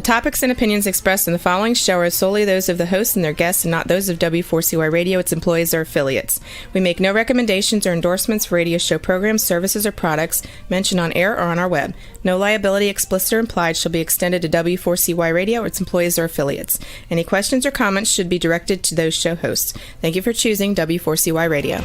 topics and opinions expressed in the following show are solely those of the hosts and their guests and not those of W4CY Radio, its employees, or affiliates. We make no recommendations or endorsements for radio show programs, services, or products mentioned on air or on our web. No liability, explicit or implied, shall be extended to W4CY Radio or its employees or affiliates. Any questions or comments should be directed to those show hosts. Thank you for choosing W4CY Radio.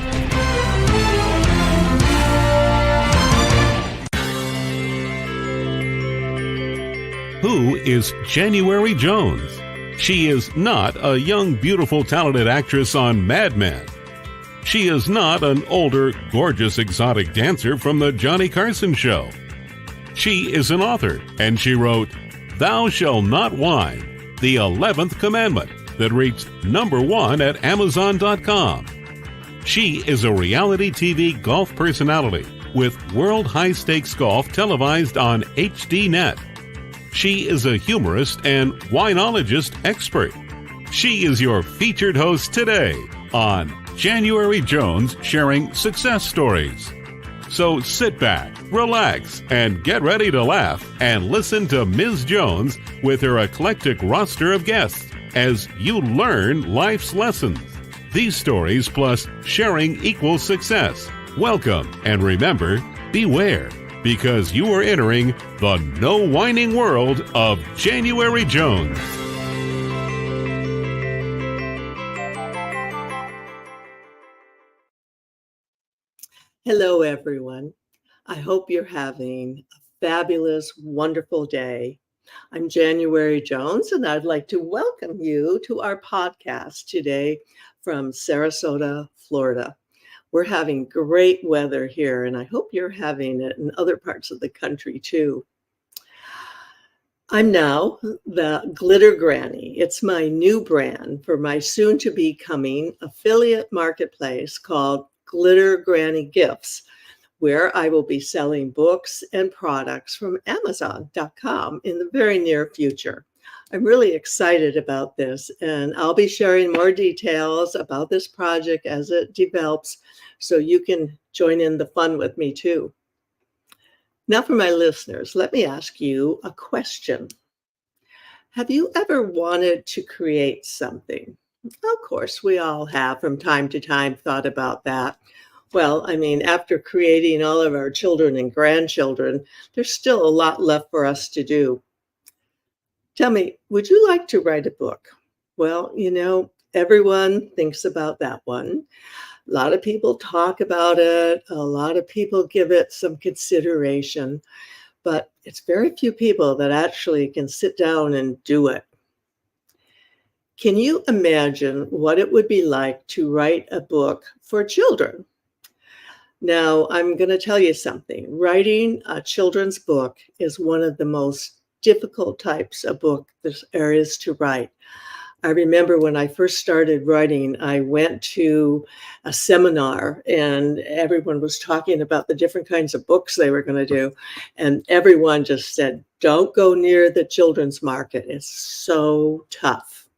Who is January Jones? She is not a young, beautiful, talented actress on Mad Men. She is not an older, gorgeous, exotic dancer from the Johnny Carson show. She is an author, and she wrote, "Thou Shalt Not Whine," the 11th commandment that reached #1 at Amazon.com. She is a reality TV golf personality with World High Stakes Golf televised on HDNet. She is a humorist and winologist expert. She is your featured host today on January Jones Sharing Success Stories. So sit back, relax, and get ready to laugh and listen to Ms. Jones with her eclectic roster of guests as you learn life's lessons. These stories plus sharing equals success. Welcome, and remember, beware, because you are entering the no whining world of January Jones. Hello, everyone. I hope you're having a fabulous, wonderful day. I'm January Jones, and I'd like to welcome you to our podcast today from Sarasota, Florida. We're having great weather here, and I hope you're having it in other parts of the country too. I'm now the Glitter Granny. It's my new brand for my soon-to-be coming affiliate marketplace called Glitter Granny Gifts, where I will be selling books and products from Amazon.com in the very near future. I'm really excited about this, and I'll be sharing more details about this project as it develops, so you can join in the fun with me too. Now for my listeners, let me ask you a question. Have you ever wanted to create something? Of course, we all have from time to time thought about that. Well, I mean, after creating all of our children and grandchildren, there's still a lot left for us to do. Tell me, would you like to write a book? Well, you know, everyone thinks about that one. A lot of people talk about it. A lot of people give it some consideration, but it's very few people that actually can sit down and do it. Can you imagine what it would be like to write a book for children? Now, I'm going to tell you something. Writing a children's book is one of the most difficult types of book there is to write. I remember when I first started writing, I went to a seminar and everyone was talking about the different kinds of books they were going to do. And everyone just said, don't go near the children's market. It's so tough.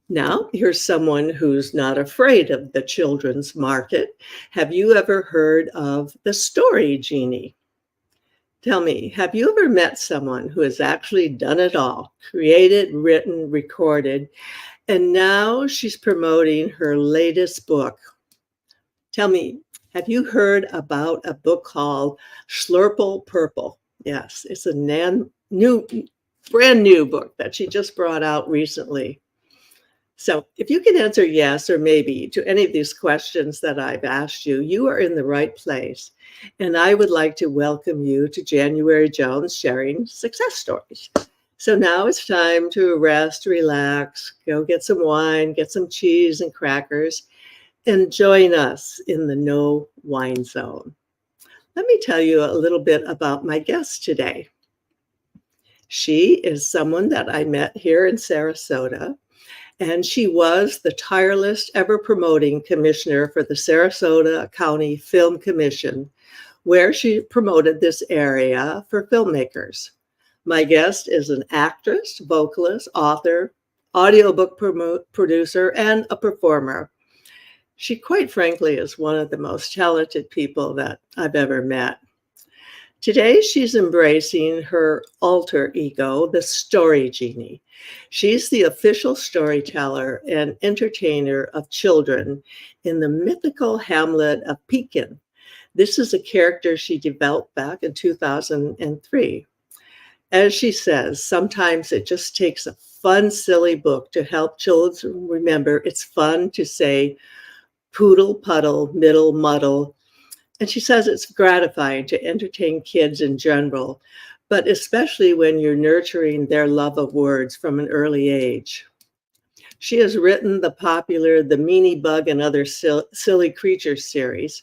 Now, here's someone who's not afraid of the children's market. Have you ever heard of the story Genie? Tell me, have you ever met someone who has actually done it all, created, written, recorded, and now she's promoting her latest book? Tell me, have you heard about a book called SCHLURPLE Purple? Yes, it's a brand new book that she just brought out recently. So if you can answer yes or maybe to any of these questions that I've asked you, you are in the right place. And I would like to welcome you to January Jones Sharing Success Stories. So now it's time to rest, relax, go get some wine, get some cheese and crackers, and join us in the no wine zone. Let me tell you a little bit about my guest today. She is someone that I met here in Sarasota. And she was the tireless, ever-promoting commissioner for the Sarasota County Film Commission, where she promoted this area for filmmakers. My guest is an actress, vocalist, author, audiobook producer, and a performer. She, quite frankly, is one of the most talented people that I've ever met. Today, she's embracing her alter ego, the story genie. She's the official storyteller and entertainer of children in the mythical hamlet of Pekin. This is a character she developed back in 2003. As she says, sometimes it just takes a fun, silly book to help children remember it's fun to say poodle, puddle, middle, muddle. And she says it's gratifying to entertain kids in general, but especially when you're nurturing their love of words from an early age. She has written the popular The Meanie Bug and Other Silly Creatures series.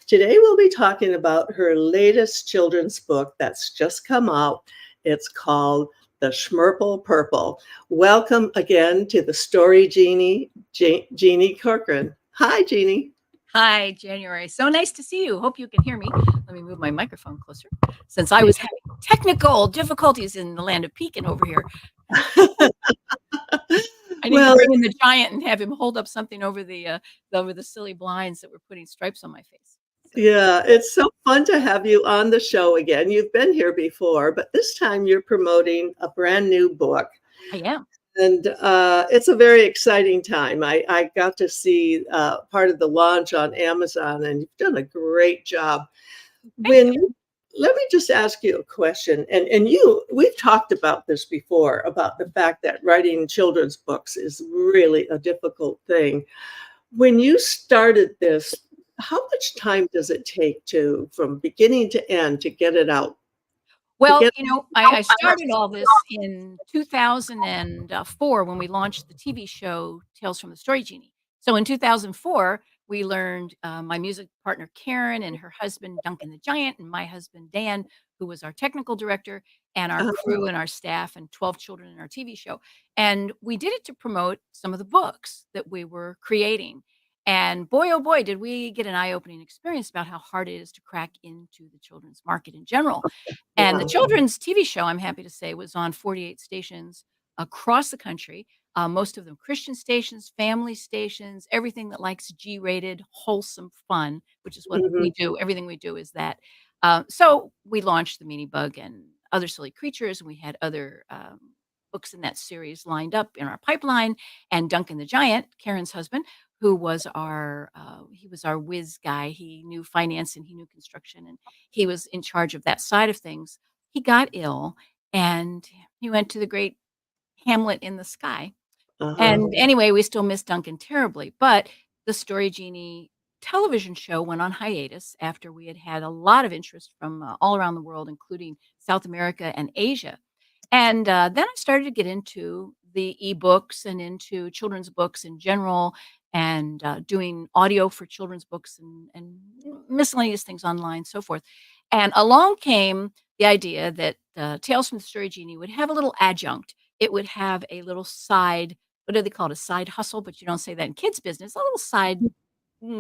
Today, we'll be talking about her latest children's book that's just come out. It's called The SCHLURPLE Purple. Welcome again to the Story Genie, Jeannie Corcoran. Hi, Jeannie. Hi, January. So nice to see you. Hope you can hear me. Let me move my microphone closer since I was having technical difficulties in the land of Pekin over here. I need to bring in the giant and have him hold up something over the silly blinds that were putting stripes on my face. So. Yeah, it's so fun to have you on the show again. You've been here before, but this time you're promoting a brand new book. I am. And it's a very exciting time. I got to see part of the launch on Amazon, and you've done a great job. Let me just ask you a question. And we've talked about this before, about the fact that writing children's books is really a difficult thing. When you started this, how much time does it take from beginning to end, to get it out? Well, I started all this in 2004 when we launched the TV show Tales from the Story Genie. So in 2004, we learned my music partner Karen and her husband Duncan the Giant and my husband Dan, who was our technical director, and our crew and our staff and 12 children in our TV show. And we did it to promote some of the books that we were creating. And boy, oh boy, did we get an eye-opening experience about how hard it is to crack into the children's market in general. And the children's TV show, I'm happy to say, was on 48 stations across the country, most of them Christian stations, family stations, everything that likes G-rated, wholesome fun, which is what we do. Everything we do is that. So we launched The Meanie Bug and Other Silly Creatures, and we had other books in that series lined up in our pipeline. And Duncan the Giant, Karen's husband, who was he was our whiz guy. He knew finance and he knew construction, and he was in charge of that side of things. He got ill and he went to the great hamlet in the sky. And anyway, we still miss Duncan terribly, but the Story Genie television show went on hiatus after we had had a lot of interest from all around the world, including South America and Asia. And then I started to get into the ebooks and into children's books in general, and doing audio for children's books and miscellaneous things online, so forth. And along came the idea that Tales from the Story Genie would have a little adjunct. It would have a little side, what do they call it? A side hustle, but you don't say that in kids' business, a little side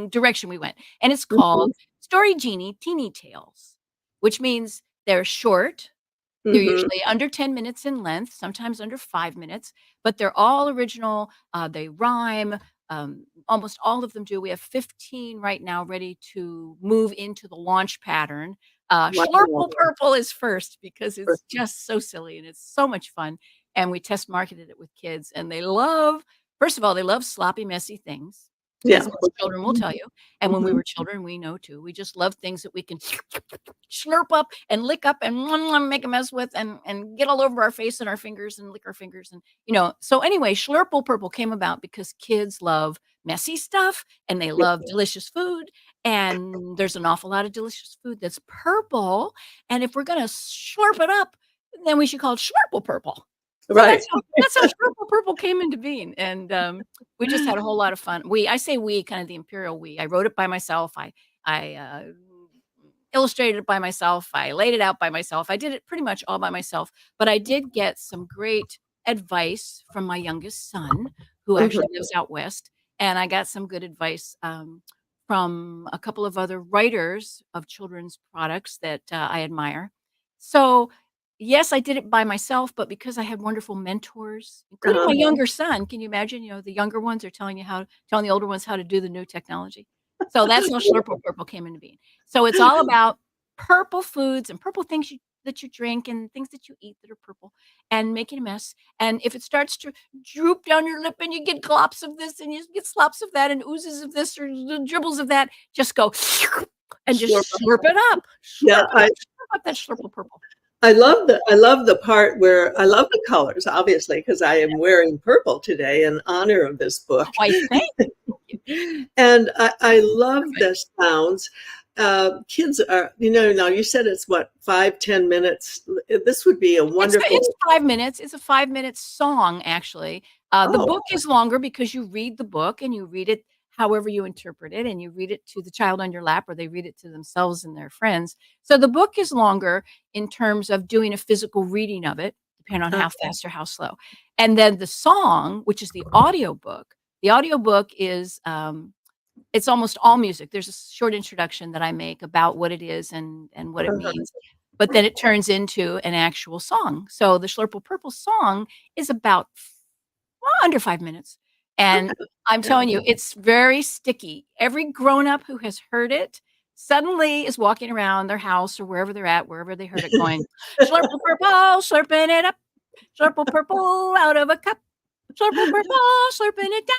direction we went. And it's called Story Genie Teeny Tales, which means they're short. They're usually under 10 minutes in length, sometimes under 5 minutes, but they're all original. They rhyme. Almost all of them do. We have 15 right now ready to move into the launch pattern. SCHLURPLE Purple is first because it's just so silly and it's so much fun. And we test marketed it with kids, and first of all, they love sloppy, messy things. As most children will tell you. And when we were children, we know too. We just love things that we can slurp up and lick up and make a mess with and get all over our face and our fingers and lick our fingers. And, so anyway, SCHLURPLE Purple came about because kids love messy stuff and they love delicious food. And there's an awful lot of delicious food that's purple. And if we're going to slurp it up, then we should call it SCHLURPLE Purple. So Right. That's how SCHLURPLE Purple came into being. And we just had a whole lot of fun. I say we, kind of the imperial we. I wrote it by myself. I illustrated it by myself. I laid it out by myself. I did it pretty much all by myself. But I did get some great advice from my youngest son, who actually lives out west. And I got some good advice from a couple of other writers of children's products that I admire. So yes, I did it by myself, but because I had wonderful mentors, including my younger son. Can you imagine? The younger ones are telling the older ones how to do the new technology. So that's how SCHLURPLE Purple came into being. So it's all about purple foods and purple things that you drink and things that you eat that are purple and making a mess. And if it starts to droop down your lip and you get glops of this and you get slops of that and oozes of this or dribbles of that, just go and just slurp it up. Yeah, Slurp up that Schlurple Purple. I love the part where I love the colors, obviously, because I am wearing purple today in honor of this book. Why, thank you. And I love the sounds. Kids are, now you said it's what, 5-10 minutes. This would be a wonderful. It's 5 minutes. It's a 5-minute song, actually. The book is longer because you read the book and you read it however you interpret it, and you read it to the child on your lap, or they read it to themselves and their friends. So the book is longer in terms of doing a physical reading of it, depending on how fast or how slow. And then the song, which is the audiobook is it's almost all music. There's a short introduction that I make about what it is and what it means. But then it turns into an actual song. So the Schlurple Purple song is about under 5 minutes. And I'm telling you, it's very sticky. Every grown-up who has heard it suddenly is walking around their house or wherever they're at, wherever they heard it, going, Schlurple Purple, slurping it up. Schlurple Purple out of a cup. Schlurple Purple, slurping it down.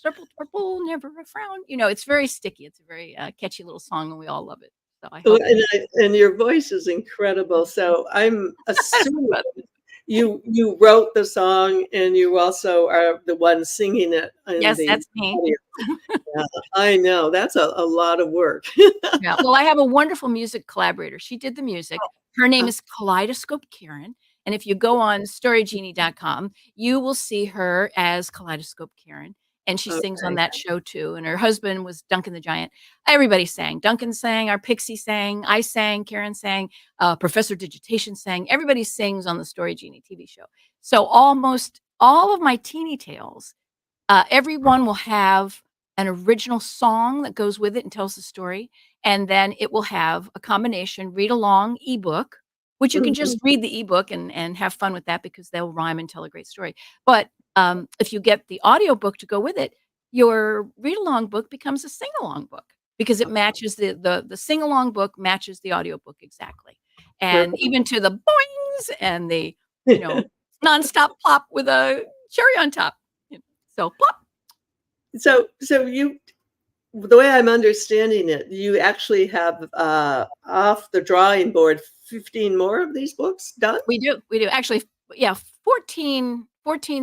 Schlurple Purple, never a frown. It's very sticky. It's a very catchy little song, and we all love it. So I hope and your voice is incredible. So I'm assuming you wrote the song, and you also are the one singing it. Yes, that's me. Yeah, I know. That's a lot of work. Yeah. Well, I have a wonderful music collaborator. She did the music. Her name is Kaleidoscope Karen. And if you go on storygenie.com, you will see her as Kaleidoscope Karen. And she sings on that show too. And her husband was Duncan the Giant. Everybody sang. Duncan sang, our Pixie sang, I sang, Karen sang, Professor Digitation sang. Everybody sings on the Story Genie TV show. So almost all of my teeny tales, everyone will have an original song that goes with it and tells the story. And then it will have a combination read-along ebook, which you can just read the ebook and have fun with that because they'll rhyme and tell a great story. But if you get the audiobook to go with it, your read-along book becomes a sing-along book because it matches the sing-along book matches the audiobook exactly. And even to the boings and the, nonstop plop with a cherry on top. So plop. So the way I'm understanding it, you actually have off the drawing board 15 more of these books done? We do. Actually, 14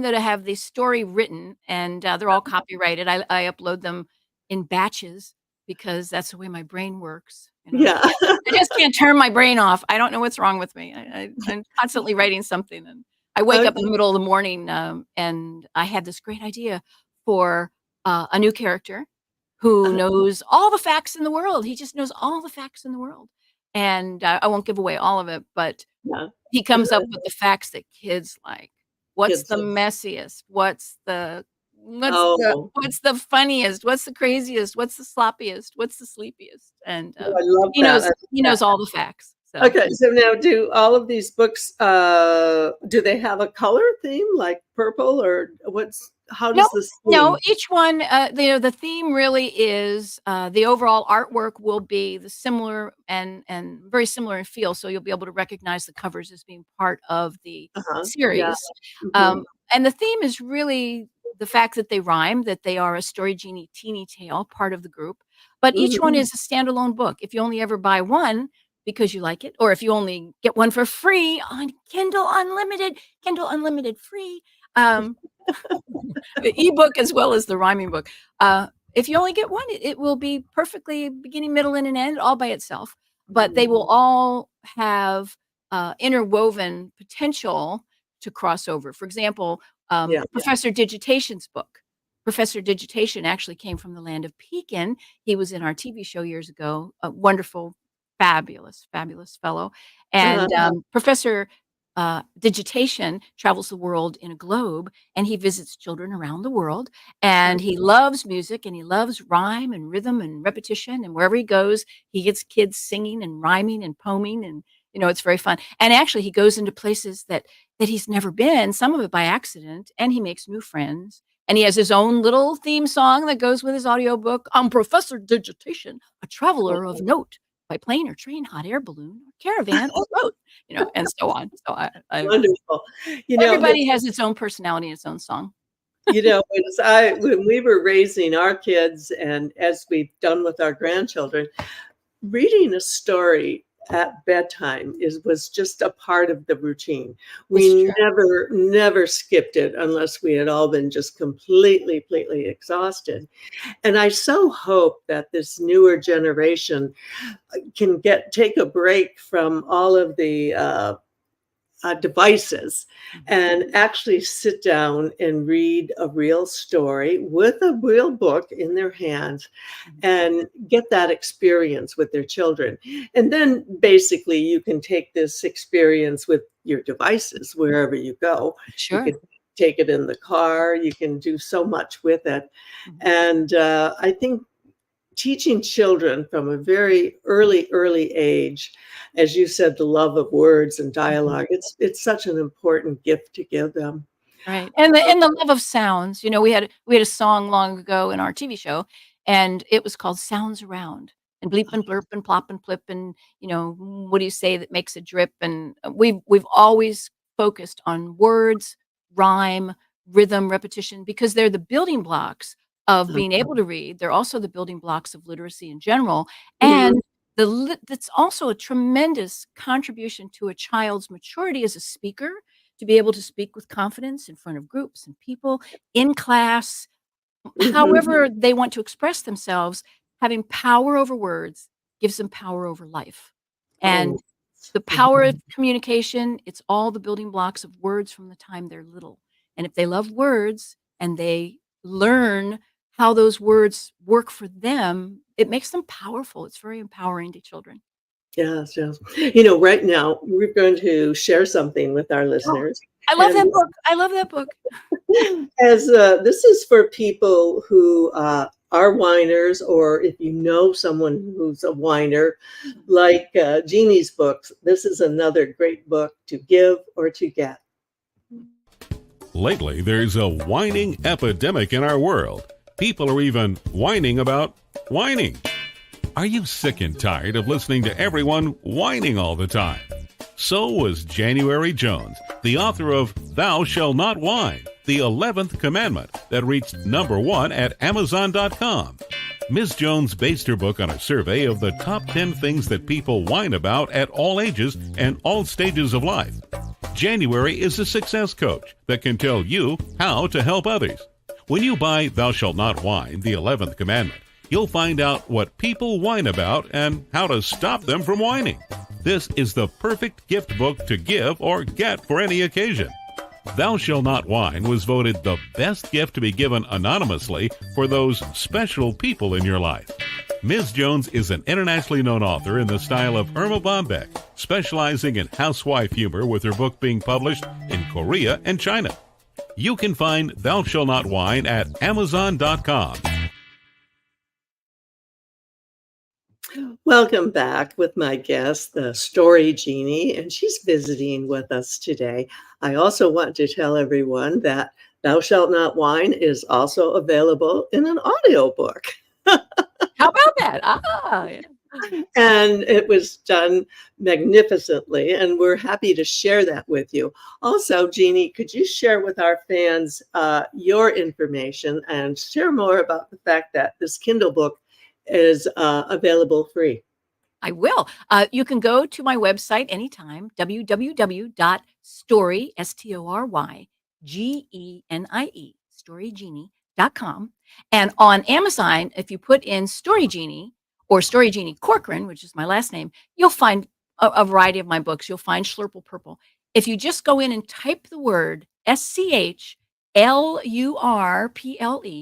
that have the story written, and they're all copyrighted. I upload them in batches because that's the way my brain works. Yeah. I just can't turn my brain off. I don't know what's wrong with me. I'm constantly writing something, and I wake up in the middle of the morning and I had this great idea for a new character who knows all the facts in the world. He just knows all the facts in the world. And I won't give away all of it, but he comes up with the facts that kids like. What's the messiest? What's the funniest? What's the craziest? What's the sloppiest? What's the sleepiest? And I love he knows all the facts. So. Okay, so now do all of these books, do they have a color theme like purple, or how does this theme? No, each one, the theme really is the overall artwork will be the similar and very similar in feel, so you'll be able to recognize the covers as being part of the series. Yeah. And the theme is really the fact that they rhyme, that they are a Story Genie teeny tale, part of the group, but each one is a standalone book. If you only ever buy one because you like it, or if you only get one for free on Kindle Unlimited free, the ebook as well as the rhyming book. If you only get one, it will be perfectly beginning, middle, and an end all by itself. But they will all have interwoven potential to cross over. For example, Professor Digitation's book. Professor Digitation actually came from the land of Pekin. He was in our TV show years ago. A wonderful, fabulous fellow. And Professor Digitation travels the world in a globe, and he visits children around the world, and he loves music, and he loves rhyme and rhythm and repetition, and wherever he goes, he gets kids singing and rhyming and poeming, and it's very fun. And actually he goes into places that he's never been, some of it by accident, and he makes new friends. And he has his own little theme song that goes with his audiobook. I'm Professor Digitation, a traveler of note. by plane or train, hot air balloon, or caravan or boat, and so on. So Wonderful. everybody has its own personality, its own song. When we were raising our kids, and as we've done with our grandchildren, reading a story at bedtime was just a part of the routine. We never skipped it unless we had all been just completely exhausted. And I so hope that this newer generation can take a break from all of the devices and actually sit down and read a real story with a real book in their hands and get that experience with their children. And then basically you can take this experience with your devices wherever you go. Sure. You can take it in the car. You can do so much with it. And I think teaching children from a very early age, as you said, the love of words and dialogue, it's such an important gift to give them. Right. And the love of sounds. We had a song long ago in our TV show, and it was called Sounds Around. And bleep and blurp and plop and flip and, what do you say that makes a drip? And we've always focused on words, rhyme, rhythm, repetition, because they're the building blocks of being able to read. They're also the building blocks of literacy in general. And that's also a tremendous contribution to a child's maturity as a speaker, to be able to speak with confidence in front of groups and people, in class, however they want to express themselves. Having power over words gives them power over life. And the power of communication, it's all the building blocks of words from the time they're little. And if they love words and they learn how those words work for them, it makes them powerful. It's very empowering to children. Yes. Right now we're going to share something with our listeners. I love that book. I love that book. As this is for people who are whiners, or if you know someone who's a whiner, like Genie's books, this is another great book to give or to get. Lately, there's a whining epidemic in our world. People are even whining about whining. Are you sick and tired of listening to everyone whining all the time? So was January Jones, the author of Thou Shalt Not Whine, the 11th Commandment, that reached #1 at Amazon.com. Ms. Jones based her book on a survey of the top 10 things that people whine about at all ages and all stages of life. January is a success coach that can tell you how to help others. When you buy Thou Shalt Not Whine, the 11th Commandment, you'll find out what people whine about and how to stop them from whining. This is the perfect gift book to give or get for any occasion. Thou Shalt Not Whine was voted the best gift to be given anonymously for those special people in your life. Ms. Jones is an internationally known author in the style of Irma Bombeck, specializing in housewife humor, with her book being published in Korea and China. You can find Thou Shalt Not Whine at Amazon.com. Welcome back with my guest, the Story Genie, and she's visiting with us today. I also want to tell everyone that Thou Shalt Not Whine is also available in an audiobook. How about that? Yeah. And it was done magnificently, and we're happy to share that with you. Also, Genie, could you share with our fans your information and share more about the fact that this Kindle book is available free? I will. You can go to my website anytime, www.story, STORYGENIE, storygenie.com. And on Amazon, if you put in Story Genie or Story Genie Corcoran, which is my last name, you'll find a variety of my books. You'll find SCHLURPLE Purple. If you just go in and type the word SCHLURPLE,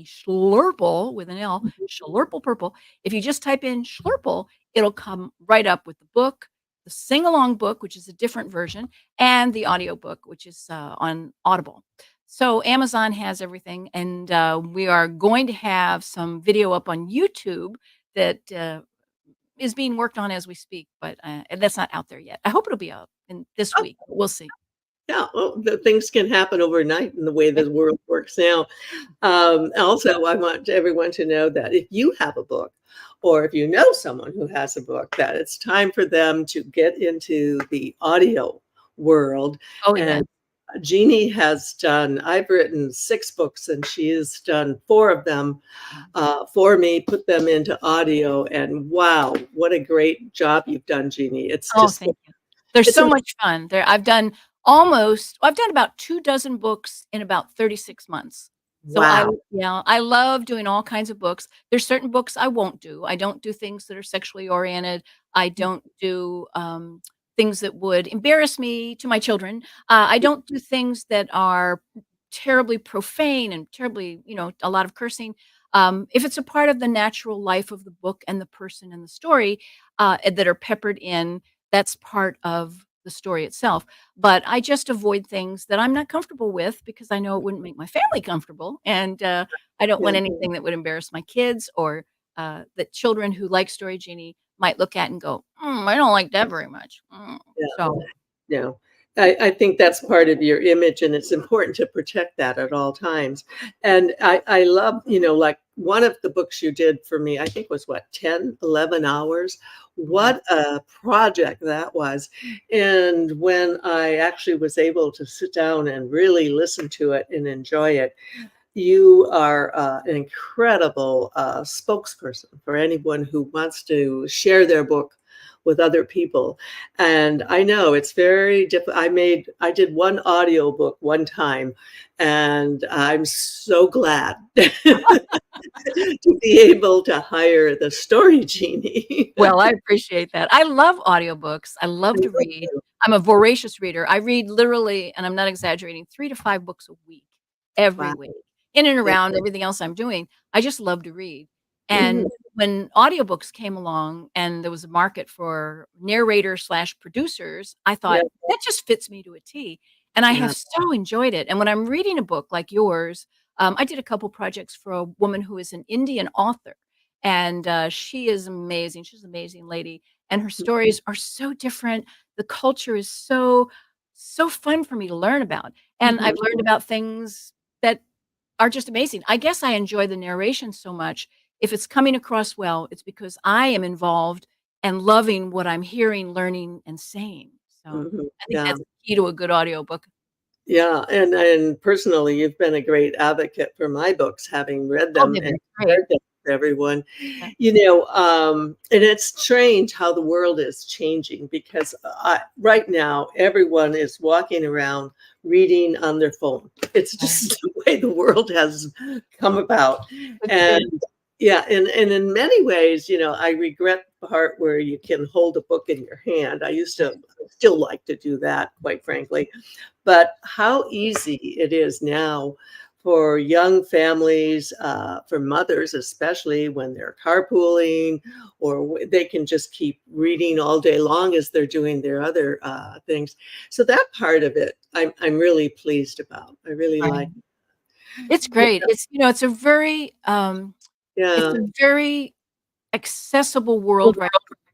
SCHLURPLE with an L, SCHLURPLE Purple. If you just type in SCHLURPLE, it'll come right up with the book, the sing-along book, which is a different version, and the audiobook, which is on Audible. So Amazon has everything, and we are going to have some video up on YouTube that is being worked on as we speak, but that's not out there yet. I hope it'll be out in this week. We'll see. Yeah, well, the things can happen overnight in the way the world works now. Also, I want everyone to know that if you have a book, or if you know someone who has a book, that it's time for them to get into the audio world. Oh, yeah. And Jeannie has done, I've written 6 books, and she has done 4 of them for me, put them into audio. And wow, what a great job you've done, Jeannie. It's Oh, just, thank you. They're it's so a much fun. I've done about 2 dozen books in about 36 months. So wow. I love doing all kinds of books. There's certain books I won't do. I don't do things that are sexually oriented. I don't do, things that would embarrass me to my children. I don't do things that are terribly profane and terribly, a lot of cursing. If it's a part of the natural life of the book and the person and the story, that are peppered in, that's part of the story itself. But I just avoid things that I'm not comfortable with because I know it wouldn't make my family comfortable, and, I don't want Yeah, anything that would embarrass my kids or, that children who like Story Genie might look at and go, I don't like that very much." yeah. So No, I think that's part of your image, and it's important to protect that at all times. And I love, like one of the books you did for me, I think was what, 10, 11 hours? yeah. What a project that was. And when I actually was able to sit down and really listen to it and enjoy it, you are an incredible spokesperson for anyone who wants to share their book with other people. And I know it's very difficult. I did one audio book one time, and I'm so glad to be able to hire the Story Genie. Well, I appreciate that. I love audiobooks. I love to read. I'm a voracious reader. I read literally, and I'm not exaggerating, 3 to 5 books a week, every Wow. week, in and Yeah. around everything else I'm doing. I just love to read. Mhm. And when audiobooks came along and there was a market for narrators/producers, I Yeah. thought, "That just fits me to a T." And I have Yeah. so enjoyed it. And when I'm reading a book like yours, I did a couple projects for a woman who is an Indian author, and, she is amazing. She's an amazing lady, and her stories are so different. The culture is so fun for me to learn about, and I've Mhm. learned about things that are just amazing. I guess I enjoy the narration so much. If it's coming across well, it's because I am involved and loving what I'm hearing, learning, and saying. So, Mhm. I think Yeah. that's the key to a good audiobook. Yeah, and personally, you've been a great advocate for my books, having read Oh, them they've and been great. shared them with everyone. Yeah. And it's strange how the world is changing because right now everyone is walking around reading on their phone. It's Right. just the way the world has come about. It's And good. yeah, and in many ways, I regret the part where you can hold a book in your hand. I still like to do that, quite frankly. But how easy it is now for young families, for mothers, especially when they're carpooling, or they can just keep reading all day long as they're doing their other things. So that part of it, I'm really pleased about. I really Right. like. It's Yeah, great. It's yeah, a very accessible world right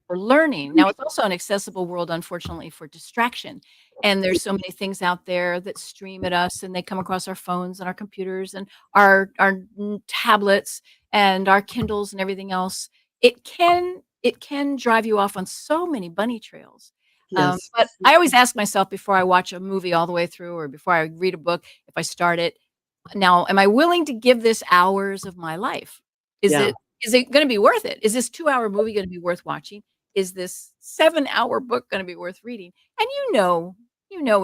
for learning. Now, it's also an accessible world, unfortunately, for distraction. And there's so many things out there that stream at us, and they come across our phones and our computers and our tablets and our Kindles and everything else. It can drive you off on so many bunny trails. yes, But I always ask myself before I watch a movie all the way through, or before I read a book, if I start it, now, am I willing to give this hours of my life? Is yeah, it is it gonna be worth it? Is this 2-hour movie gonna be worth watching? Is this 7-hour book gonna be worth reading? And you know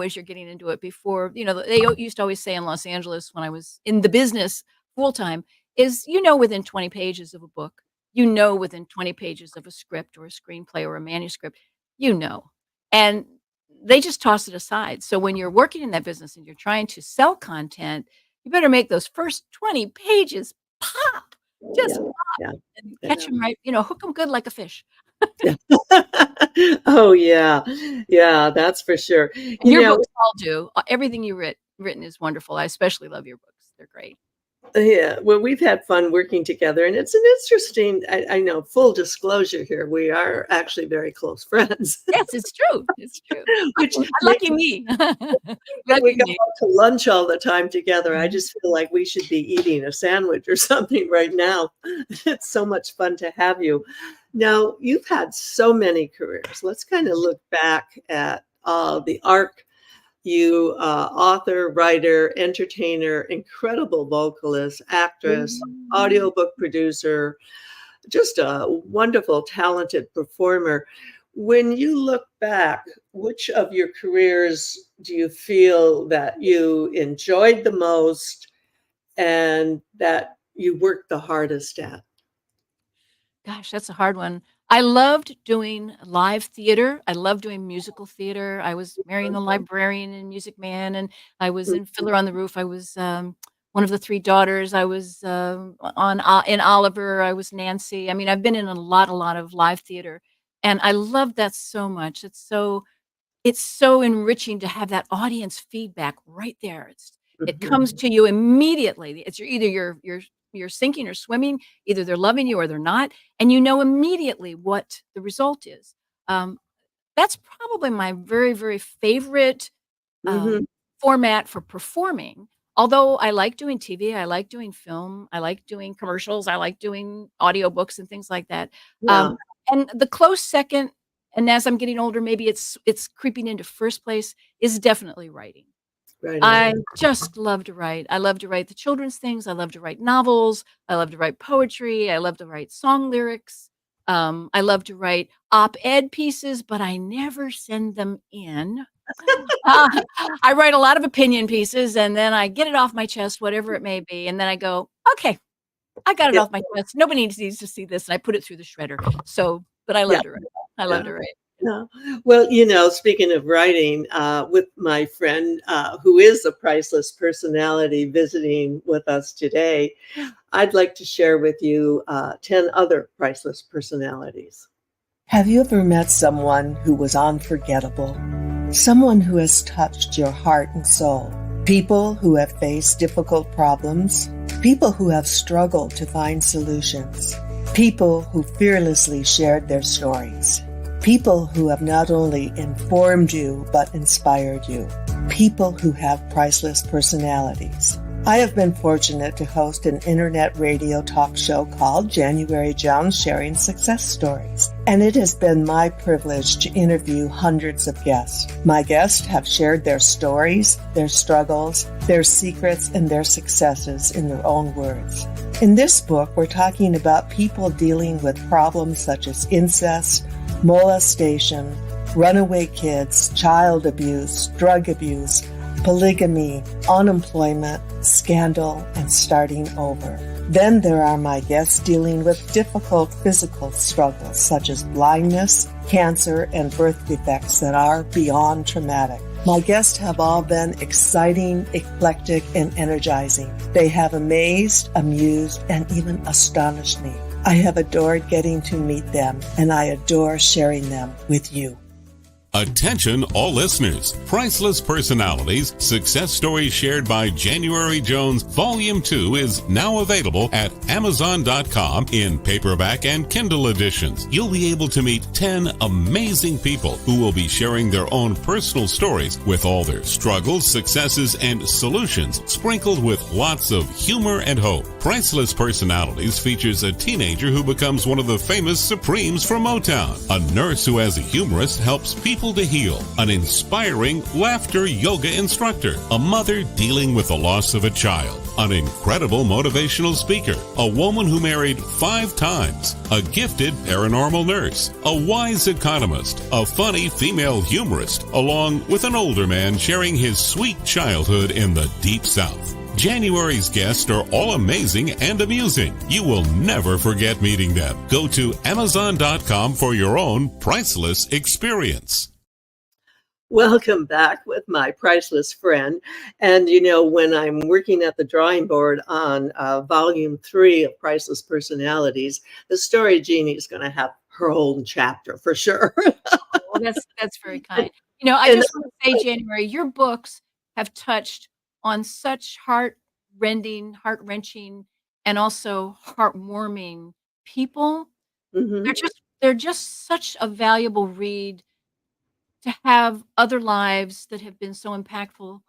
as you're getting into it before, they used to always say in Los Angeles when I was in the business full time is, within 20 pages of a book, within 20 pages of a script or a screenplay or a manuscript, you know. And they just toss it aside. So when you're working in that business and you're trying to sell content, you better make those first 20 pages pop, just yeah, yeah, and catch yeah. them right, hook them good like a fish. Yeah. Oh yeah, yeah, that's for sure. And You your know, books all do. Everything you written is wonderful. I especially love your books. They're great. Yeah, well, we've had fun working together, and it's an interesting. I know. Full disclosure here, we are actually very close friends, Yes, it's true. It's true. which Lucky me. we Lucky go me. out to lunch all the time together. I Mhm. just feel like we should be eating a sandwich or something right now. It's so much fun to have you. Now, you've had so many careers. Let's kind of look back at the arc. You author, writer, entertainer, incredible vocalist, actress, Mhm. audiobook producer, just a wonderful, talented performer. When you look back, which of your careers do you feel that you enjoyed the most and that you worked the hardest at? Gosh, that's a hard one. I loved doing live theater. I loved doing musical theater. I was Marion the Mhm, Librarian in Music Man, and I was in mhm, Fiddler on the Roof. I was, one of the 3 daughters. I was, in Oliver. I was Nancy. I mean, I've been in a lot of live theater, and I love that so much. It's so enriching to have that audience feedback right there. It comes mhm, to you immediately. It's either you're sinking or swimming, either they're loving you or they're not, and you know immediately what the result is. Um, that's probably my very, very favorite, mhm. format for performing. Although I like doing TV, I like doing film, I like doing commercials, I like doing audiobooks and things like that. Yeah, Um, and the close second, and as I'm getting older, maybe it's creeping into first place, is definitely writing. writing. I just love to write. I love to write the children's things. I love to write novels. I love to write poetry. I love to write song lyrics. I love to write op-ed pieces, but I never send them in. Uh, I write a lot of opinion pieces, and then I get it off my chest, whatever it may be, and then I go, "Okay, I got it Yeah, off my chest. Nobody needs to see this," and I put it through the shredder. So, but I yeah, love to write. I love yeah. to write. Yeah. Well, speaking of writing, with my friend who is a priceless personality visiting with us today, I'd like to share with you 10 other priceless personalities. Have you ever met someone who was unforgettable? Someone who has touched your heart and soul? People who have faced difficult problems? People who have struggled to find solutions? People who fearlessly shared their stories? People who have not only informed you but inspired you? People who have priceless personalities. I have been fortunate to host an internet radio talk show called January Jones Sharing Success Stories, and it has been my privilege to interview hundreds of guests. My guests have shared their stories, their struggles, their secrets, and their successes in their own words. In this book, we're talking about people dealing with problems such as incest, molestation, runaway kids, child abuse, drug abuse, polygamy, unemployment, scandal, and starting over. Then there are my guests dealing with difficult physical struggles such as blindness, cancer, and birth defects that are beyond traumatic. My guests have all been exciting, eclectic, and energizing. They have amazed, amused, and even astonished me. I have adored getting to meet them, and I adore sharing them with you. Attention all listeners. Priceless Personalities, Success Stories Shared by January Jones, Volume 2 is now available at Amazon.com in paperback and Kindle editions. You'll be able to meet 10 amazing people who will be sharing their own personal stories with all their struggles, successes, and solutions, sprinkled with lots of humor and hope. Priceless Personalities features a teenager who becomes one of the famous Supremes from Motown, a nurse who as a humorist helps people to heal, an inspiring laughter yoga instructor, a mother dealing with the loss of a child, an incredible motivational speaker, a woman who married 5 times, a gifted paranormal nurse, a wise economist, a funny female humorist, along with an older man sharing his sweet childhood in the Deep South. January's guests are all amazing and amusing. You will never forget meeting them. Go to Amazon.com for your own priceless experience. Welcome back with my priceless friend. And when I'm working at the drawing board on volume 3 of Priceless Personalities, the story Genie is going to have her own chapter for sure. Oh, that's very kind. I and just want to say, January, your books have touched on such heart-wrenching, and also heartwarming people. Hmm. They're just such a valuable read to have other lives that have been so impactful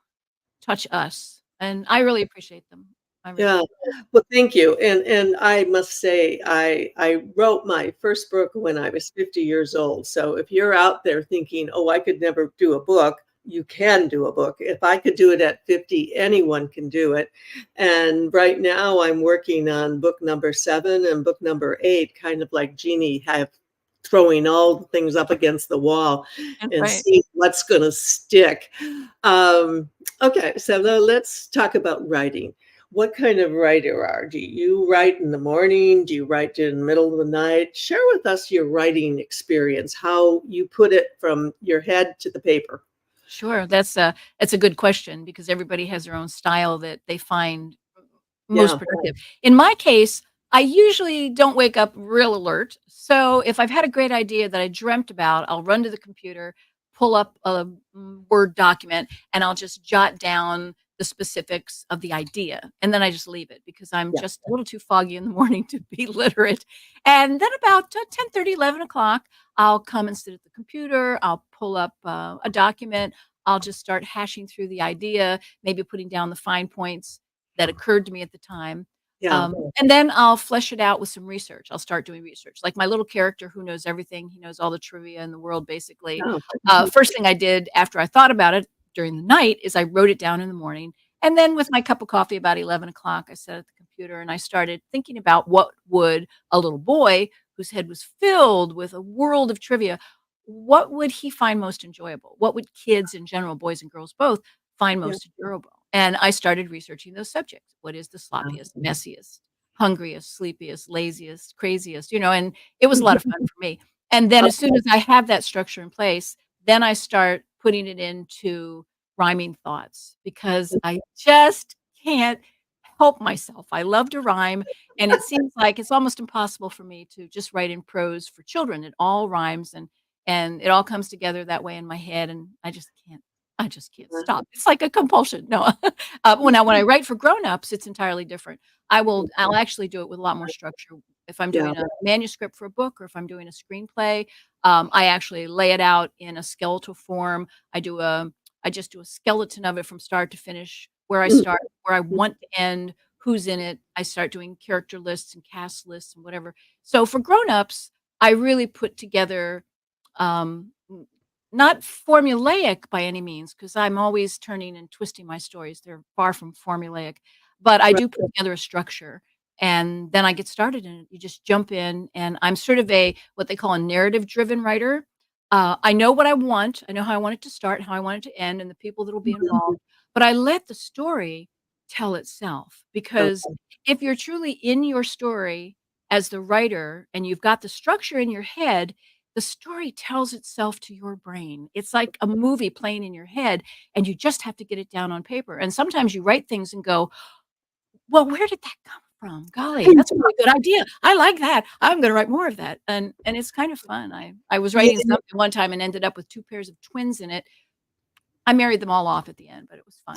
touch us, and I really appreciate them. I really Yeah. do. Well, thank you. And I must say, I wrote my first book when I was 50 years old. So if you're out there thinking, oh, I could never do a book, you can do a book. If I could do it at 50, anyone can do it. And right now I'm working on book number 7 and book number 8, kind of like Genie, have throwing all the things up against the wall That's and right. see what's going to stick. Um, okay, so now let's talk about writing. What kind of writer are you? Do you write in the morning? Do you write in the middle of the night? Share with us your writing experience, how you put it from your head to the paper. Sure, that's a good question because everybody has their own style that they find most Yeah. productive. In my case, I usually don't wake up real alert. So if I've had a great idea that I dreamt about, I'll run to the computer, pull up a Word document, and I'll just jot down the specifics of the idea. And then I just leave it because I'm Yeah. just a little too foggy in the morning to be literate. And then about 10:30, 11 o'clock, I'll come and sit at the computer. I'll pull up a document. I'll just start hashing through the idea, maybe putting down the fine points that occurred to me at the time. Yeah. And then I'll flesh it out with some research. I'll start doing research. Like my little character who knows everything, he knows all the trivia in the world, basically. Yeah. First thing I did after I thought about it during the night is I wrote it down in the morning. And then with my cup of coffee about 11 o'clock, I sat at the computer and I started thinking about what would a little boy whose head was filled with a world of trivia, what would he find most enjoyable? What would kids in general, boys and girls both, find Yeah. most enjoyable? And I started researching those subjects. What is the sloppiest, messiest, hungriest, sleepiest, laziest, craziest, and it was a lot of fun for me. And then as soon as I have that structure in place, then I start putting it into rhyming thoughts because I just can't help myself. I love to rhyme, and it seems like it's almost impossible for me to just write in prose for children. It all rhymes and it all comes together that way in my head, and I just can't stop. It's like a compulsion. No. When I write for grown-ups, it's entirely different. I'll actually do it with a lot more structure. If I'm Yeah. doing a manuscript for a book or if I'm doing a screenplay, I actually lay it out in a skeletal form. I just do a skeleton of it from start to finish, where I start, where I want to end, who's in it. I start doing character lists and cast lists and whatever. So for grown-ups, I really put together, n not formulaic by any means, because 'cause I'm always turning and twisting my stories. They're far from formulaic, but I Right. do put together a structure, and then I get started, and you just jump in, and I'm sort of a what they call a narrative-driven writer. I know what I want. I know how I want it to start, how I want it to end, and the people that will be Mhm. involved, but I let the story tell itself, because Okay. if you're truly in your story as the writer and you've got the structure in your head, the story tells itself to your brain. It's like a movie playing in your head, and you just have to get it down on paper. And sometimes you write things and go, "Well, where did that come from? Golly, that's a really good idea. I like that. I'm gonna write more of that." And it's kind of fun. I was Yeah. writing something one time and ended up with 2 pairs of twins in it. I married them all off at the end, but it was fun.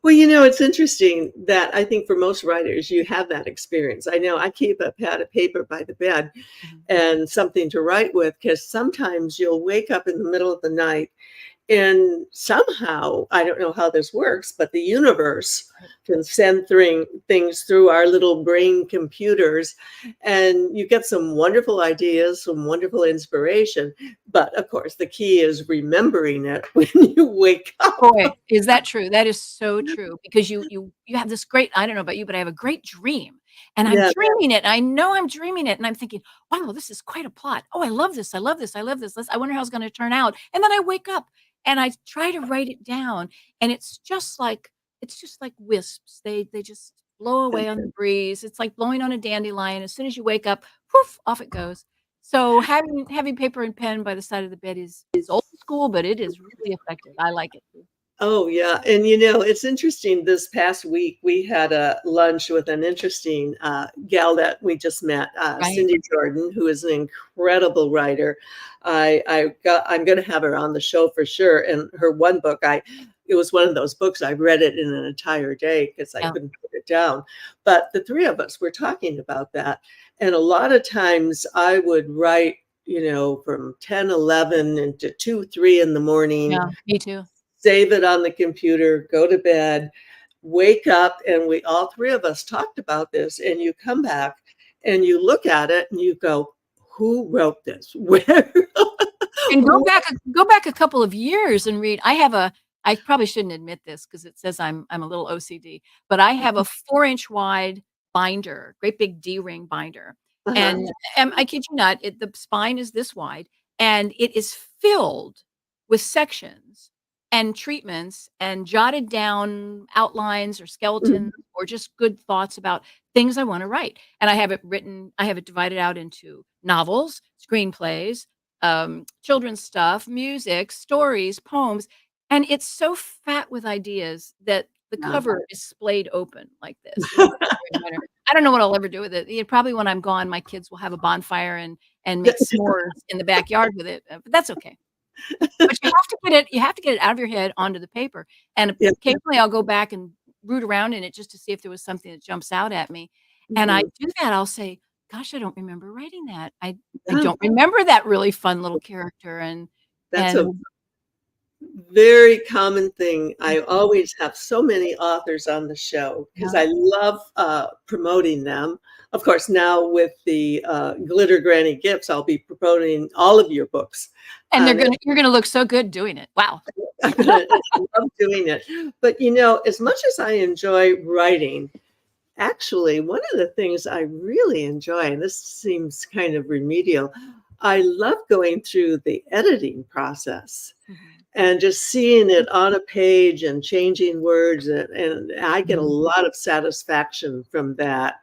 Well, it's interesting that I think for most writers, you have that experience. I know I keep a pad of paper by the bed Mhm. and something to write with because sometimes you'll wake up in the middle of the night and somehow, I don't know how this works, but the universe Right. can send things through our little brain computers, and you get some wonderful ideas, some wonderful inspiration. But of course, the key is remembering it when you wake up. Boy, is that true? That is so true because you have this great I don't know about you, but I have a great dream, and I'm Yeah. dreaming it, and I know I'm dreaming it, and I'm thinking, "Wow, this is quite a plot. Oh, I love this, I love this, I love this. I wonder how it's gonna turn out." And then I wake up, and I try to write it down, and it's just like wisps. They just blow away on the breeze. It's like blowing on a dandelion. As soon as you wake up, poof, off it goes. So having paper and pen by the side of the bed is old school, but it is really effective. I like it too. Oh, yeah, and, it's interesting, this past week, we had a lunch with an interesting, gal that we just met, Right. Cindy Jordan, who is an incredible writer. I'm gonna have her on the show for sure, and her one book, it was one of those books, I read it in an entire day because I Yeah. couldn't put it down. But the three of us were talking about that. And a lot of times I would write, from 10, 11 into 2, 3 in the morning, Yeah. Me too. save it on the computer, go to bed, wake up, and we all three of us talked about this, and you come back and you look at it and you go, who wrote this? Where? And go back a couple of years and read. I probably shouldn't admit this because it says I'm a little OCD, but I have a 4-inch wide binder, great big D-ring binder. Uh-huh. And I kid you not, the spine is this wide and it is filled with sections and treatments and jotted down outlines or skeletons or just good thoughts about things I want to write. And I have it divided out into novels, screenplays, children's stuff, music, stories, poems, and it's so fat with ideas that the cover is splayed open like this. I don't know what I'll ever do with it. Probably when I'm gone, my kids will have a bonfire and make s'mores in the backyard with it, but that's okay. But you have to get it out of your head onto the paper, and Yeah. occasionally I'll go back and root around in it just to see if there was something that jumps out at me, and I do that. I'll say, "Gosh, I don't remember writing that. I don't remember that really fun little character," That's a and very common thing. I always have so many authors on the show because Yeah. I love promoting them. Of course, now with the Glitter Granny Gifts, I'll be promoting all of your books. and And you're gonna look so good doing it. Wow. I love doing it. But as much as I enjoy writing, actually, one of the things I really enjoy, and this seems kind of remedial, I love going through the editing process and just seeing it on a page and changing words. And I get a lot of satisfaction from that.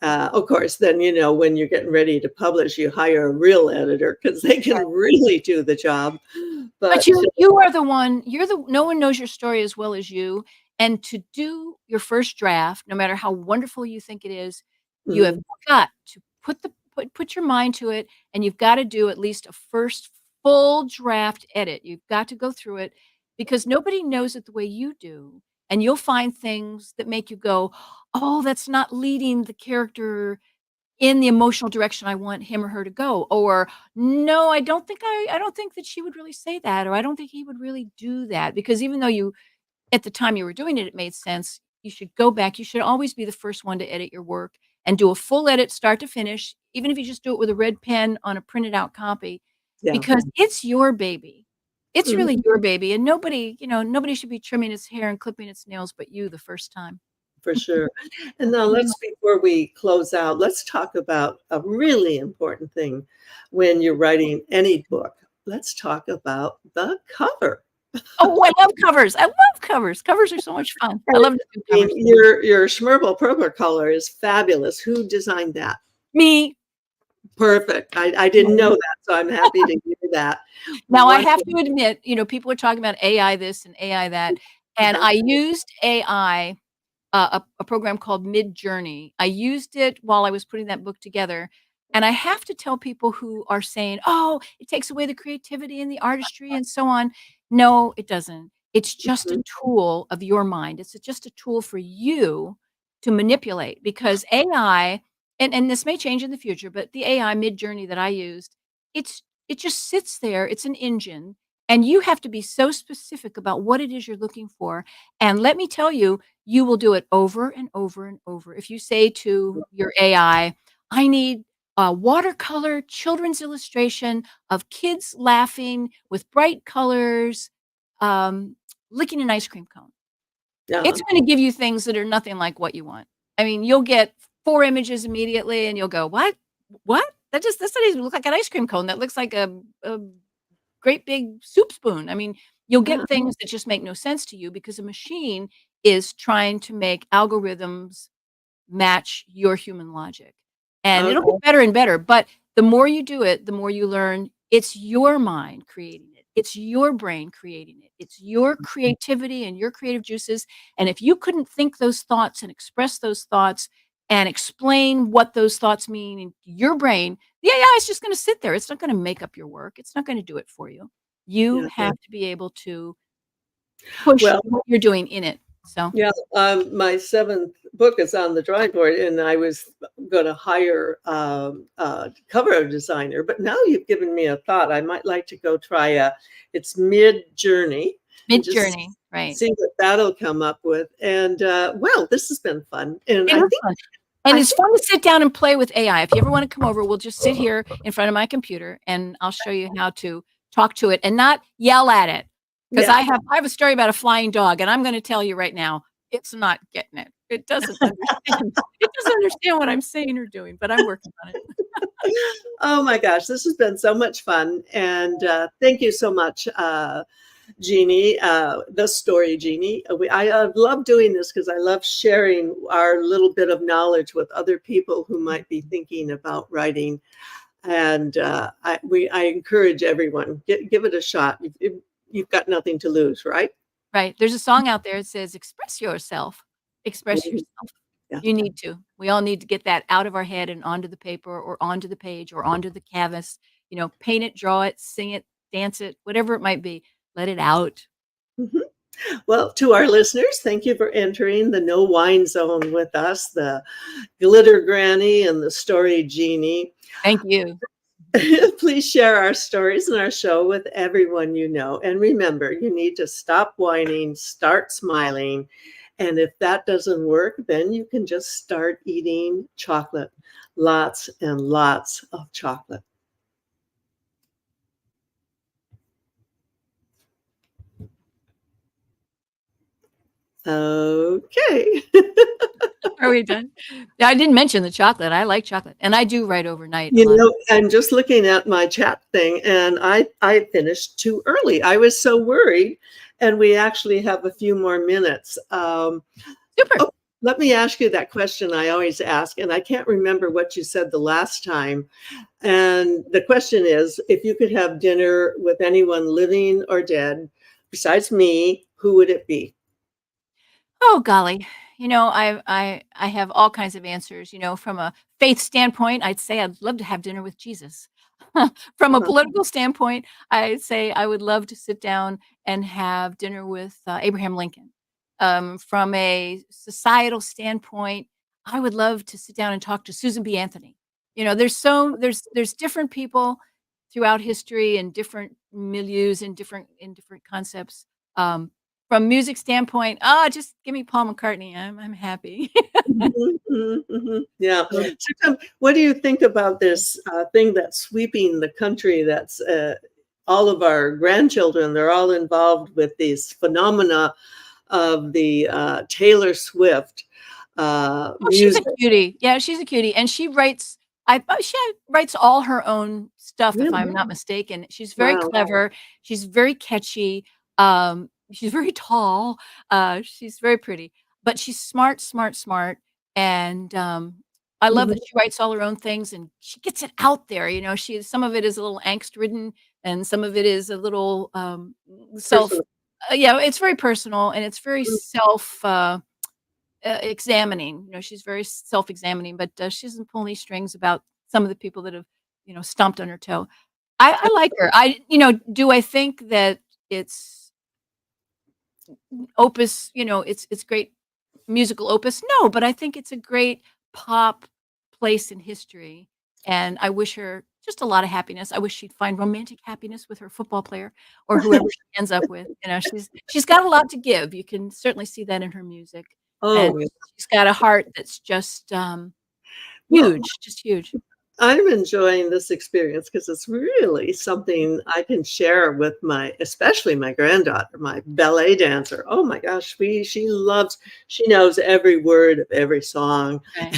Of course, then, when you're getting ready to publish, you hire a real editor because they can really do the job. But But you are the one, no one knows your story as well as you, and to do your first draft, no matter how wonderful you think it is, you have mhm, got to put your mind to it, and you've gotta do at least a first full draft edit. You've got to go through it because nobody knows it the way you do, and you'll find things that make you go, "Oh, that's not leading the character in the emotional direction I want him or her to go," or, "No, I don't think that she would really say that," or, "I don't think he would really do that," because even though at the time you were doing it, it made sense, you should go back, you should always be the first one to edit your work and do a full edit start to finish, even if you just do it with a red pen on a printed out copy, yeah. because it's your baby. It's Mhm. really your baby, and nobody should be trimming its hair and clipping its nails but you the first time. For sure. And now before we close out, let's talk about a really important thing when you're writing any book. Let's talk about the cover. Oh, I love covers. I love covers. Covers are so much fun. I love to do I mean, covers. your SCHLURPLE purple color is fabulous. Who designed that? Me. Perfect. I didn't know that, so I'm happy to hear that. Now I One have to admit, people are talking about AI this and AI that, and uh-huh. I used AI, a program called Midjourney. I used it while I was putting that book together, and I have to tell people who are saying, "Oh, it takes away the creativity and the artistry and so on." No, it doesn't. It's just a Mhm. tool of your mind. It's just a tool for you to manipulate because AI, and this may change in the future, but the AI Midjourney that I used, it just sits there. It's an engine, and you have to be so specific about what it is you're looking for. And let me tell you, you will do it over and over and over. If you say to your AI, "I need a watercolor children's illustration of kids laughing with bright colors, um, licking an ice cream cone." Yeah. It's gonna give you things that are nothing like what you want. I mean, you'll get 4 images immediately, and you'll go, "What? What? That doesn't even look like an ice cream cone. That looks like a great big soup spoon." I mean, you'll Yeah. get things that just make no sense to you because a machine is trying to make algorithms match your human logic. And it'll Okay. get better and better, but the more you do it, the more you learn it's your mind creating it. It's your brain creating it. It's your creativity and your creative juices. And if you couldn't think those thoughts and express those thoughts and explain what those thoughts mean in your brain, the AI is just going to sit there. It's not going to make up your work. It's not going to do it for you. You Yeah. have to be able to push Well, what you're doing in it. So yeah, my seventh book is on the drawing board, and I was going to hire a cover designer. But now you've given me a thought. I might like to go try it's Mid-Journey and just Mid-Journey, right? see what that'll come up with. And well, this has been fun, and It was fun. And it's fun to sit down and play with AI. If you ever want to come over, we'll just sit here in front of my computer and I'll show you how to talk to it and not yell at it. Because yeah. I have a story about a flying dog, and I'm going to tell you right now, it's not getting it. It doesn't understand. It doesn't understand what I'm saying or doing, but I'm working on it. Oh my gosh, this has been so much fun, and thank you so much, Genie, the story Genie. I love doing this because I love sharing our little bit of knowledge with other people who might be thinking about writing. And I encourage everyone, give it a shot. You've got nothing to lose, right? Right. There's a song out there that says, express yourself. Express Mhm. yourself. Yeah. You need to. We all need to get that out of our head and onto the paper or onto the page or onto the canvas. You know, paint it, draw it, sing it, dance it, whatever it might be. Let it out. Mhm. Well, to our listeners, thank you for entering the No Wine Zone with us, the Glitter Granny and the Story Genie. Thank you. Please share our stories and our show with everyone you know. And remember, you need to stop whining, start smiling. And if that doesn't work, then you can just start eating chocolate. Lots and lots of chocolate. Okay. Are we done? Yeah, I didn't mention the chocolate. I like chocolate. And I do write overnight a You lot. know, I'm just looking at my chat thing, and I finished too early. I was so worried, and we actually have a few more minutes. Super. Oh, let me ask you that question I always ask, and I can't remember what you said the last time. And the question is, if you could have dinner with anyone living or dead besides me, who would it be? Oh, golly. You know, I have all kinds of answers. You know, from a faith standpoint, I'd say I'd love to have dinner with Jesus. From a Uh-huh. political standpoint, I'd say I would love to sit down and have dinner with Abraham Lincoln. From a societal standpoint, I would love to sit down and talk to Susan B. Anthony. You know, there's different people throughout history and different milieus and different concepts. Um, from music standpoint, just give me Paul McCartney. I'm happy. Mhm, mhm, mhm. Yeah. So, what do you think about this thing that's sweeping the country? That's all of our grandchildren. They're all involved with these phenomena of the Taylor Swift Oh, she's a music. cutie. Yeah, she's a cutie, and she writes all her own stuff, if Really? I'm not mistaken. She's very Wow. clever. She's very catchy. She's very tall. She's very pretty, but she's smart, smart, smart, and I love that Mhm. she writes all her own things and she gets it out there. You know, some of it is a little angst-ridden, and some of it is a little self. Personal. Yeah, it's very personal and it's very self. Examining. You know, she's very self-examining, but she doesn't pull any strings about some of the people that have, you know, stomped on her toe. I like her. Do I think that it's opus, you know, it's great musical opus? No, but I think it's a great pop place in history, and I wish her just a lot of happiness. I wish she'd find romantic happiness with her football player or whoever she ends up with. You know, she's got a lot to give. You can certainly see that in her music, and Oh, yeah. she's got a heart that's just Well, huge, just huge. I'm enjoying this experience because it's really something I can share with especially my granddaughter, my ballet dancer. Oh my gosh, she knows every word of every song. Right.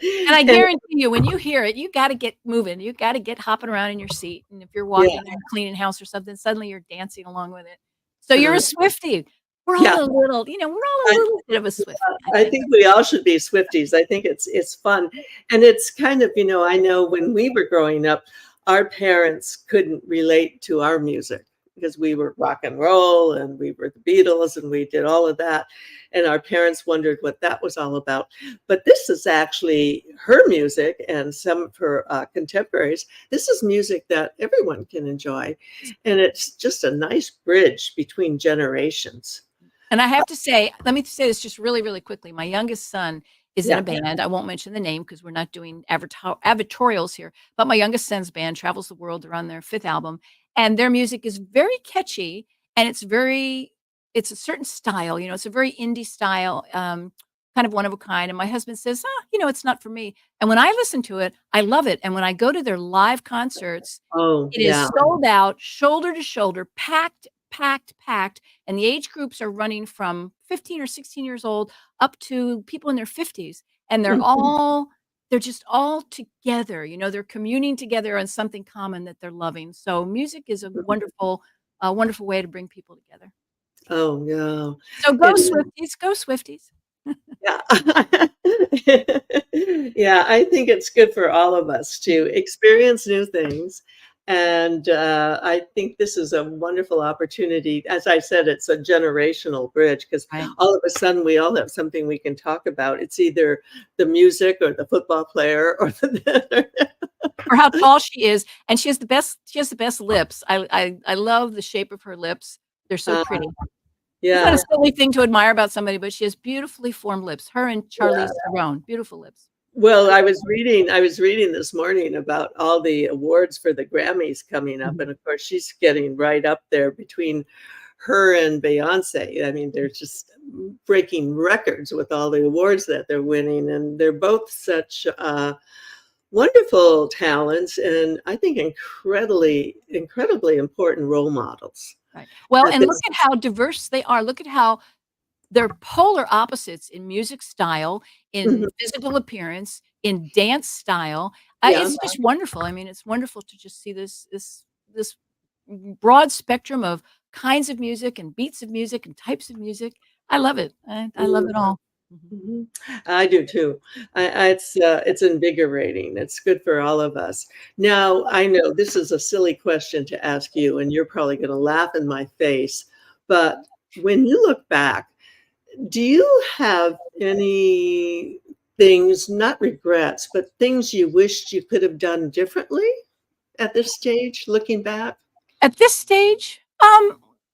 And I And guarantee you, when you hear it, you gotta get moving. You gotta get hopping around in your seat, and if you're yeah, walking or cleaning house or something, suddenly you're dancing along with it. So you're uh, a Swiftie. We're yeah, all a little, you know, we're all a I, little bit of a Swiftie, I I think. think we all should be Swifties. I think it's fun, and it's kind of, I know when we were growing up, our parents couldn't relate to our music. because we were rock and roll and we were the Beatles and we did all of that. And our parents wondered what that was all about. But this is actually her music and some of her contemporaries. This is music that everyone can enjoy. And it's just a nice bridge between generations. And I have to say, let me say this just really, really quickly. My youngest son is in a band. I won't mention the name because we're not doing advertorials here. But my youngest son's band travels the world. They're on their 5th album. And their music is very catchy. And it's a certain style. You know, it's a very indie style, kind of one of a kind. And my husband says, it's not for me. And when I listen to it, I love it. And when I go to their live concerts, it is sold out, shoulder to shoulder, packed. And the age groups are running from 15 or 16 years old up to people in their 50s. And they're just all together. You know, they're communing together on something common that they're loving. So music is a wonderful way to bring people together. Oh, yeah. So go Swifties, go Swifties. Yeah. Yeah, I think it's good for all of us to experience new things. And I think this is a wonderful opportunity. As I said, it's a generational bridge because all of a sudden we all have something we can talk about. It's either the music or the football player or or how tall she is. And she has the best lips. I love the shape of her lips. They're so pretty. It's not a silly thing to admire about somebody, but she has beautifully formed lips. Her and Charlize Theron, beautiful lips. Well, I was reading this morning about all the awards for the Grammys coming up. And of course, she's getting right up there between her and Beyonce. I mean, they're just breaking records with all the awards that they're winning. And they're both such wonderful talents and I think incredibly important role models. Right. Well, and look at how diverse they are. Look at how they're polar opposites in music style, in physical appearance, in dance style. It's just wonderful. I mean, it's wonderful to just see this broad spectrum of kinds of music and beats of music and types of music. I love it. I love it all. I do too. It's invigorating. It's good for all of us. Now, I know this is a silly question to ask you, and you're probably going to laugh in my face, but when you look back, do you have any things, not regrets, but things you wished you could have done differently at this stage, looking back? At this stage,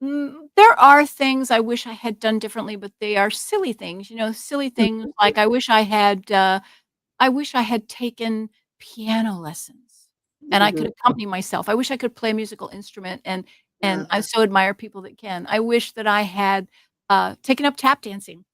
there are things I wish I had done differently, but they are silly things, silly things like I wish I had taken piano lessons and I could accompany myself. I wish I could play a musical instrument and I so admire people that can. I wish that I had taken up tap dancing.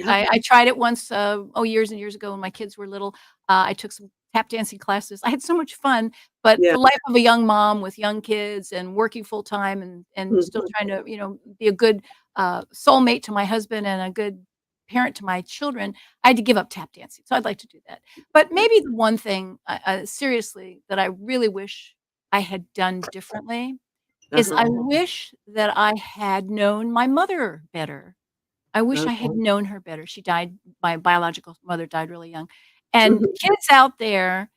I tried it once, years and years ago when my kids were little. I took some tap dancing classes. I had so much fun, but the life of a young mom with young kids and working full time and still trying to, be a good soulmate to my husband and a good parent to my children, I had to give up tap dancing. So I'd like to do that. But maybe the one thing, seriously, that I really wish I had done differently is I wish that I had known my mother better. I wish I had known her better. She died, my biological mother died really young. And kids out there,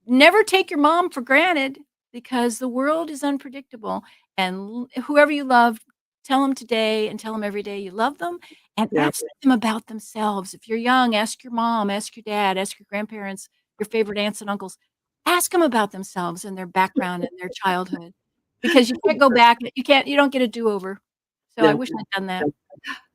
never take your mom for granted because the world is unpredictable. And whoever you love, tell them today and tell them every day you love them and ask them about themselves. If you're young, ask your mom, ask your dad, ask your grandparents, your favorite aunts and uncles. Ask them about themselves and their background and their childhood because you can't go back. You don't get a do-over. So I wish I'd done that.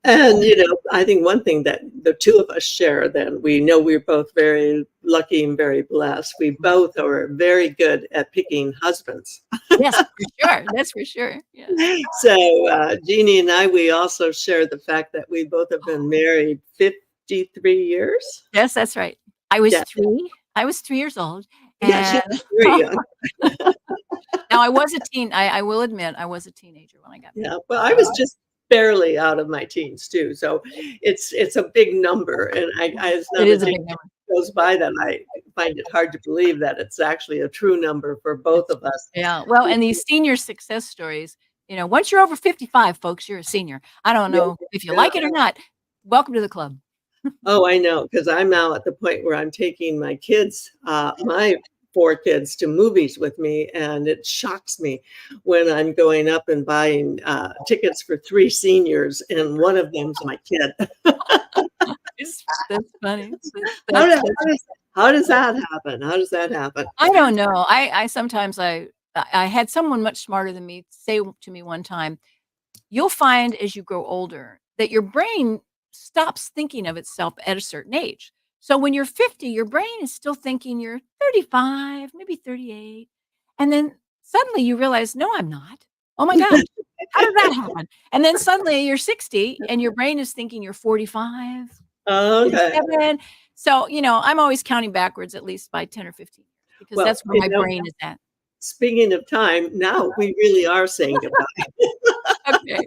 And, I think one thing that the two of us share, then we know we're both very lucky and very blessed. We both are very good at picking husbands. Yes, for sure. That's for sure. Yeah. So Genie and I, we also share the fact that we both have been married 53 years. Yes, that's right. I was 3. I was 3 years old. Yeah, she was very young. Now I was a teen. I will admit I was a teenager when I got married. Yeah, well, I was just barely out of my teens too. So it's a big number. And as another thing goes by that, I find it hard to believe that it's actually a true number for both of us. Yeah. Well, and these senior success stories, once you're over 55, folks, you're a senior. I don't know if you like it or not. Welcome to the club. Oh, I know, because I'm now at the point where I'm taking my kids, my 4 kids to movies with me, and it shocks me when I'm going up and buying tickets for 3 seniors, and one of them's my kid. That's funny. How does that happen? How does that happen? I don't know. I sometimes I had someone much smarter than me say to me one time, you'll find as you grow older that your brain stops thinking of itself at a certain age. So when you're 50, your brain is still thinking you're 35, maybe 38. And then suddenly you realize, no, I'm not. Oh my gosh, how did that happen? And then suddenly you're 60 and your brain is thinking you're 45. Okay. 47. So, I'm always counting backwards at least by 10 or 15 years because Well, that's where my brain is at. Speaking of time, now we really are saying goodbye. Okay.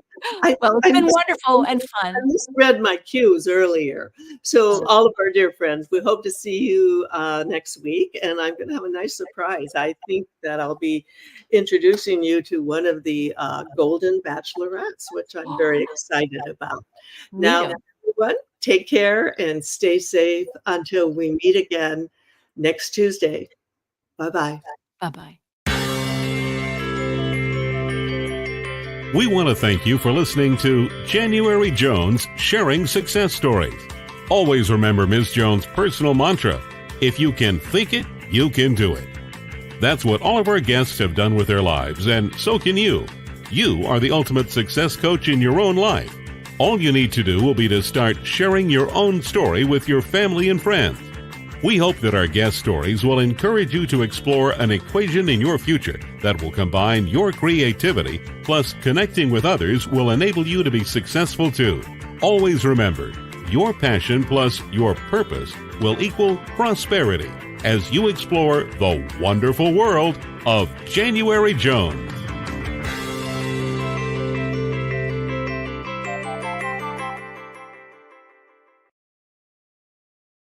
Well, it's been wonderful and fun. I misread my cues earlier. So all of our dear friends, we hope to see you next week. And I'm going to have a nice surprise. I think that I'll be introducing you to one of the Golden Bachelorettes, which I'm very excited about. Now, everyone, take care and stay safe until we meet again next Tuesday. Bye-bye. Bye-bye. We want to thank you for listening to January Jones Sharing Success Stories. Always remember Ms. Jones' personal mantra, if you can think it, you can do it. That's what all of our guests have done with their lives, and so can you. You are the ultimate success coach in your own life. All you need to do will be to start sharing your own story with your family and friends. We hope that our guest stories will encourage you to explore an equation in your future that will combine your creativity plus connecting with others will enable you to be successful too. Always remember, your passion plus your purpose will equal prosperity as you explore the wonderful world of January Jones.